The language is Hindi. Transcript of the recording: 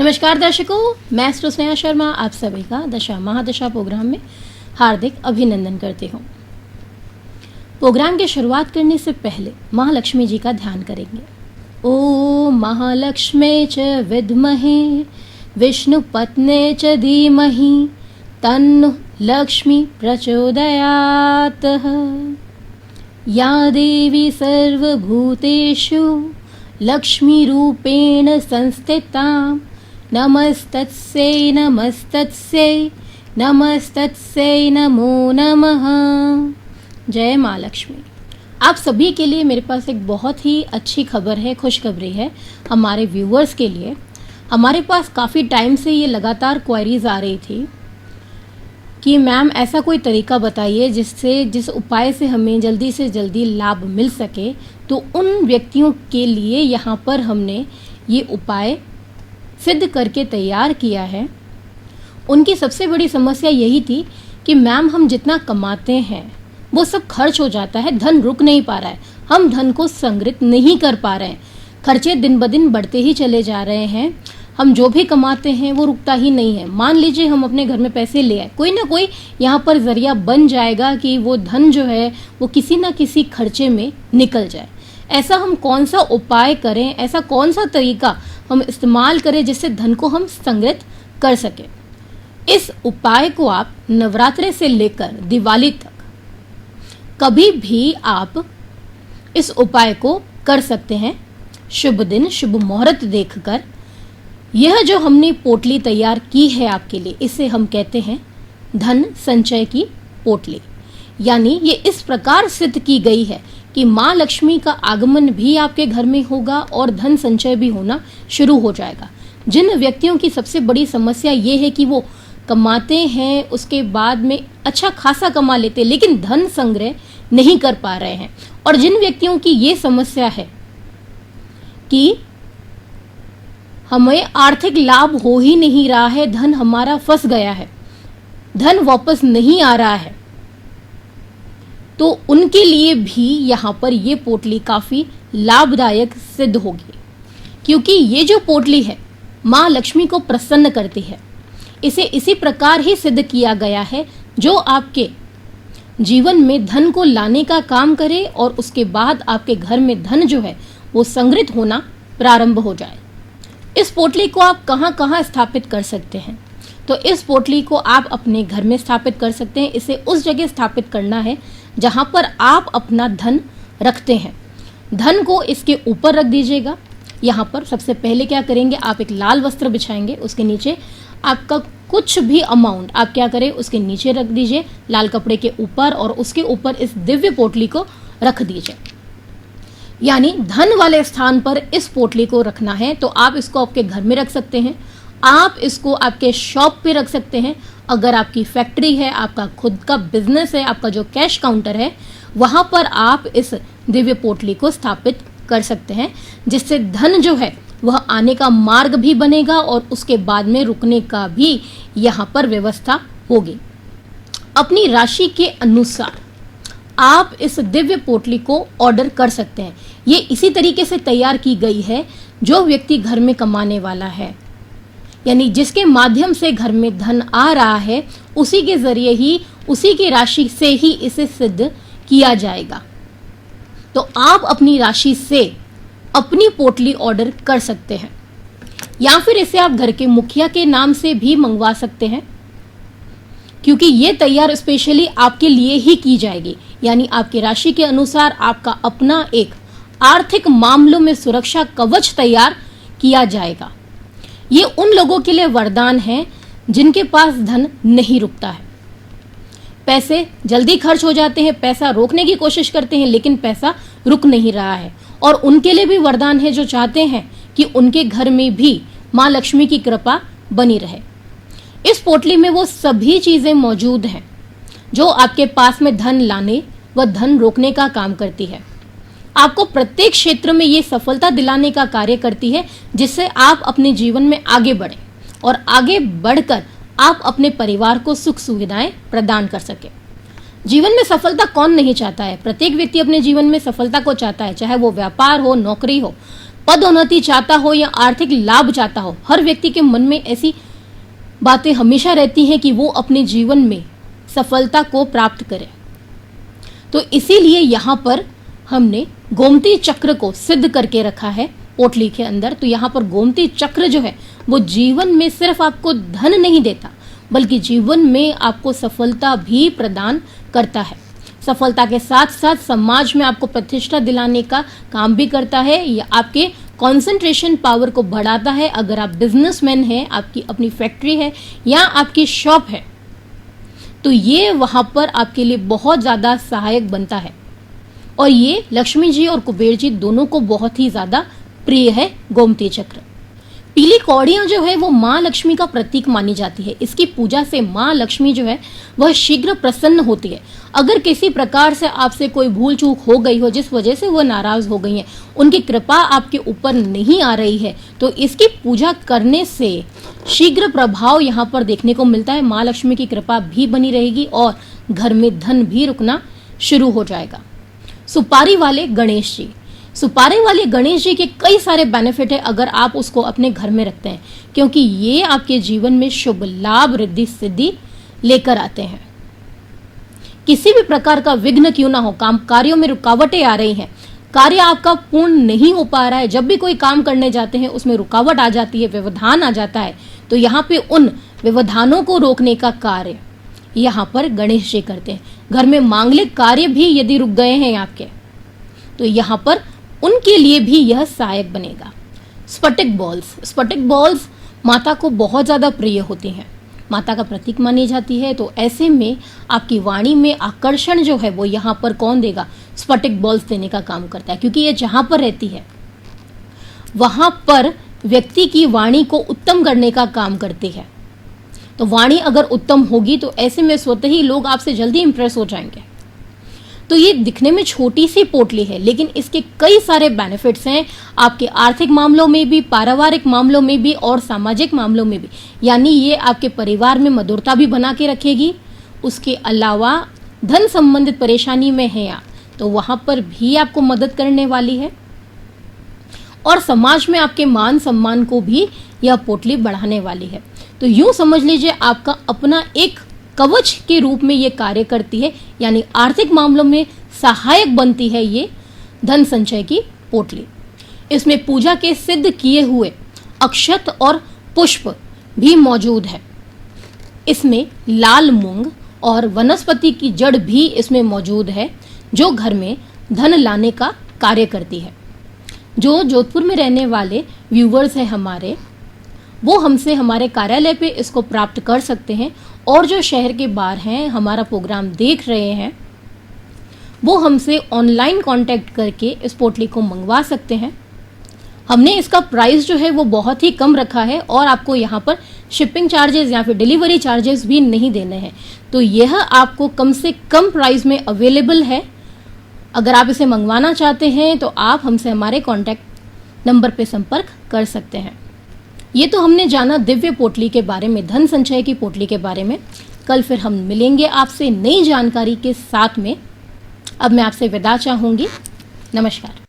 नमस्कार दर्शकों, मैं एस्ट्रो स्नेहा शर्मा आप सभी का दशा महादशा प्रोग्राम में हार्दिक अभिनंदन करती हूँ। प्रोग्राम की शुरुआत करने से पहले महालक्ष्मी जी का ध्यान करेंगे। ओम महालक्ष्मी च विद्महे विष्णुपत्ने च धीमहि तन्नो लक्ष्मी प्रचोदयात्। या देवी सर्वभूतेषु लक्ष्मीरूपेण संस्थिता नमस्तस्यै नमस्तस्यै नमस्तस्यै नमो नमः। जय माँ लक्ष्मी। आप सभी के लिए मेरे पास एक बहुत ही अच्छी खबर है, खुशखबरी है हमारे व्यूअर्स के लिए। हमारे पास काफ़ी टाइम से ये लगातार क्वेरीज आ रही थी कि मैम ऐसा कोई तरीका बताइए जिस उपाय से हमें जल्दी से जल्दी लाभ मिल सके। तो उन व्यक्तियों के लिए यहाँ पर हमने ये उपाय सिद्ध करके तैयार किया है। उनकी सबसे बड़ी समस्या यही थी कि मैम हम जितना कमाते हैं वो सब खर्च हो जाता है, धन रुक नहीं पा रहा है, हम धन को संग्रहित नहीं कर पा रहे हैं, खर्चे दिन ब दिन बढ़ते ही चले जा रहे हैं, हम जो भी कमाते हैं वो रुकता ही नहीं है। मान लीजिए हम अपने घर में पैसे ले आए, कोई ना कोई यहाँ पर जरिया बन जाएगा कि वो धन जो है वो किसी ना किसी खर्चे में निकल जाए। ऐसा हम कौन सा उपाय करें, ऐसा कौन सा तरीका हम इस्तेमाल करें जिससे धन को हम संग्रहित कर सकें। इस उपाय को आप नवरात्रे से लेकर दिवाली तक कभी भी आप इस उपाय को कर सकते हैं। शुभ दिन शुभ मुहूर्त देखकर यह जो हमने पोटली तैयार की है आपके लिए, इसे हम कहते हैं धन संचय की पोटली। यानी ये इस प्रकार सिद्ध की गई है कि माँ लक्ष्मी का आगमन भी आपके घर में होगा और धन संचय भी होना शुरू हो जाएगा। जिन व्यक्तियों की सबसे बड़ी समस्या ये है कि वो कमाते हैं, उसके बाद में अच्छा खासा कमा लेते हैं लेकिन धन संग्रह नहीं कर पा रहे हैं, और जिन व्यक्तियों की ये समस्या है कि हमें आर्थिक लाभ हो ही नहीं रहा है, धन हमारा फंस गया है, धन वापस नहीं आ रहा है, तो उनके लिए भी यहाँ पर ये पोटली काफ़ी लाभदायक सिद्ध होगी। क्योंकि ये जो पोटली है माँ लक्ष्मी को प्रसन्न करती है। इसे इसी प्रकार ही सिद्ध किया गया है जो आपके जीवन में धन को लाने का काम करे और उसके बाद आपके घर में धन जो है वो संग्रहित होना प्रारंभ हो जाए। इस पोटली को आप कहाँ कहाँ स्थापित कर सकते हैं? तो इस पोटली को आप अपने घर में स्थापित कर सकते हैं। इसे उस जगह स्थापित करना है जहाँ पर आप अपना धन रखते हैं। धन को इसके ऊपर रख दीजिएगा। यहाँ पर सबसे पहले क्या करेंगे, आप एक लाल वस्त्र बिछाएंगे, उसके नीचे आपका कुछ भी अमाउंट आप क्या करें उसके नीचे रख दीजिए लाल कपड़े के ऊपर, और उसके ऊपर इस दिव्य पोटली को रख दीजिए। यानी धन वाले स्थान पर इस पोटली को रखना है। तो आप इसको आपके घर में रख सकते हैं, आप इसको आपके शॉप पे रख सकते हैं। अगर आपकी फैक्ट्री है, आपका खुद का बिजनेस है, आपका जो कैश काउंटर है, वहाँ पर आप इस दिव्य पोटली को स्थापित कर सकते हैं, जिससे धन जो है वह आने का मार्ग भी बनेगा और उसके बाद में रुकने का भी यहाँ पर व्यवस्था होगी। अपनी राशि के अनुसार आप इस दिव्य पोटली को ऑर्डर कर सकते हैं। ये इसी तरीके से तैयार की गई है जो व्यक्ति घर में कमाने वाला है, यानी जिसके माध्यम से घर में धन आ रहा है, उसी के जरिए ही, उसी की राशि से ही इसे सिद्ध किया जाएगा। तो आप अपनी राशि से अपनी पोटली ऑर्डर कर सकते हैं, या फिर इसे आप घर के मुखिया के नाम से भी मंगवा सकते हैं, क्योंकि ये तैयार स्पेशली आपके लिए ही की जाएगी। यानी आपकी राशि के अनुसार आपका अपना एक आर्थिक मामलों में सुरक्षा कवच तैयार किया जाएगा। ये उन लोगों के लिए वरदान है जिनके पास धन नहीं रुकता है, पैसे जल्दी खर्च हो जाते हैं, पैसा रोकने की कोशिश करते हैं लेकिन पैसा रुक नहीं रहा है। और उनके लिए भी वरदान है जो चाहते हैं कि उनके घर में भी माँ लक्ष्मी की कृपा बनी रहे। इस पोटली में वो सभी चीजें मौजूद हैं जो आपके पास में धन लाने व धन रोकने का काम करती है। आपको प्रत्येक क्षेत्र में ये सफलता दिलाने का कार्य करती है, जिससे आप अपने जीवन में आगे बढ़ें और आगे बढ़कर आप अपने परिवार को सुख सुविधाएं प्रदान कर सके। जीवन में सफलता कौन नहीं चाहता है? प्रत्येक व्यक्ति अपने जीवन में सफलता को चाहता है, चाहे वो व्यापार हो, नौकरी हो। पदोन्नति चाहता हो या आर्थिक लाभ चाहता हो, हर व्यक्ति के मन में ऐसी बातें हमेशा रहती हैं कि वो अपने जीवन में सफलता को प्राप्त करे। तो इसीलिए यहाँ पर हमने गोमती चक्र को सिद्ध करके रखा है पोटली के अंदर। तो यहाँ पर गोमती चक्र जो है वो जीवन में सिर्फ आपको धन नहीं देता, बल्कि जीवन में आपको सफलता भी प्रदान करता है। सफलता के साथ साथ समाज में आपको प्रतिष्ठा दिलाने का काम भी करता है, या आपके कंसंट्रेशन पावर को बढ़ाता है। अगर आप बिजनेसमैन हैं, आपकी अपनी फैक्ट्री है या आपकी शॉप है, तो ये वहाँ पर आपके लिए बहुत ज़्यादा सहायक बनता है। और ये लक्ष्मी जी और कुबेर जी दोनों को बहुत ही ज़्यादा प्रिय है गोमती चक्र। पीली कौड़ियाँ जो है वो माँ लक्ष्मी का प्रतीक मानी जाती है। इसकी पूजा से माँ लक्ष्मी जो है वह शीघ्र प्रसन्न होती है। अगर किसी प्रकार से आपसे कोई भूल चूक हो गई हो जिस वजह से वो नाराज हो गई हैं, उनकी कृपा आपके ऊपर नहीं आ रही है, तो इसकी पूजा करने से शीघ्र प्रभाव यहाँ पर देखने को मिलता है। माँ लक्ष्मी की कृपा भी बनी रहेगी और घर में धन भी रुकना शुरू हो जाएगा। सुपारी वाले गणेश जी, सुपारी वाले गणेश जी के कई सारे बेनिफिट है अगर आप उसको अपने घर में रखते हैं, क्योंकि ये आपके जीवन में शुभ लाभ रिद्धि सिद्धि लेकर आते हैं। किसी भी प्रकार का विघ्न क्यों ना हो, काम कार्यों में रुकावटें आ रही हैं, कार्य आपका पूर्ण नहीं हो पा रहा है, जब भी कोई काम करने जाते हैं उसमें रुकावट आ जाती है, व्यवधान आ जाता है, तो यहाँ पे उन व्यवधानों को रोकने का कार्य यहाँ पर गणेश जी करते हैं। घर में मांगलिक कार्य भी यदि रुक गए हैं आपके, तो यहाँ पर उनके लिए भी यह सहायक बनेगा। स्फटिक बॉल्स, स्फटिक बॉल्स माता को बहुत ज़्यादा प्रिय होती हैं, माता का प्रतीक मानी जाती है। तो ऐसे में आपकी वाणी में आकर्षण जो है वो यहाँ पर कौन देगा, स्फटिक बॉल्स देने का काम करता है, क्योंकि ये जहाँ पर रहती है वहाँ पर व्यक्ति की वाणी को उत्तम करने का काम करती है। तो वाणी अगर उत्तम होगी तो ऐसे में स्वतः ही लोग आपसे जल्दी इंप्रेस हो जाएंगे। तो ये दिखने में छोटी सी पोटली है, लेकिन इसके कई सारे बेनिफिट्स हैं आपके आर्थिक मामलों में भी, पारिवारिक मामलों में भी और सामाजिक मामलों में भी। यानी ये आपके परिवार में मधुरता भी बना के रखेगी। उसके अलावा धन संबंधित परेशानी में है आप, तो वहाँ पर भी आपको मदद करने वाली है। और समाज में आपके मान सम्मान को भी यह पोटली बढ़ाने वाली है। तो यूं समझ लीजिए आपका अपना एक कवच के रूप में ये कार्य करती है, यानी आर्थिक मामलों में सहायक बनती है ये धन संचय की पोटली। इसमें पूजा के सिद्ध किए हुए अक्षत और पुष्प भी मौजूद है। इसमें लाल मूंग और वनस्पति की जड़ भी इसमें मौजूद है, जो घर में धन लाने का कार्य करती है। जो जोधपुर में रहने वाले व्यूवर्स हैं हमारे, वो हमसे हमारे कार्यालय पे इसको प्राप्त कर सकते हैं, और जो शहर के बाहर हैं हमारा प्रोग्राम देख रहे हैं, वो हमसे ऑनलाइन कांटेक्ट करके इस पोटली को मंगवा सकते हैं। हमने इसका प्राइस जो है वो बहुत ही कम रखा है, और आपको यहाँ पर शिपिंग चार्जेस या फिर डिलीवरी चार्जेस भी नहीं देने हैं। तो यह आपको कम से कम प्राइस में अवेलेबल है। अगर आप इसे मंगवाना चाहते हैं तो आप हमसे हमारे कॉन्टैक्ट नंबर पे संपर्क कर सकते हैं। ये तो हमने जाना दिव्य पोटली के बारे में, धन संचय की पोटली के बारे में। कल फिर हम मिलेंगे आपसे नई जानकारी के साथ में। अब मैं आपसे विदा चाहूँगी। नमस्कार।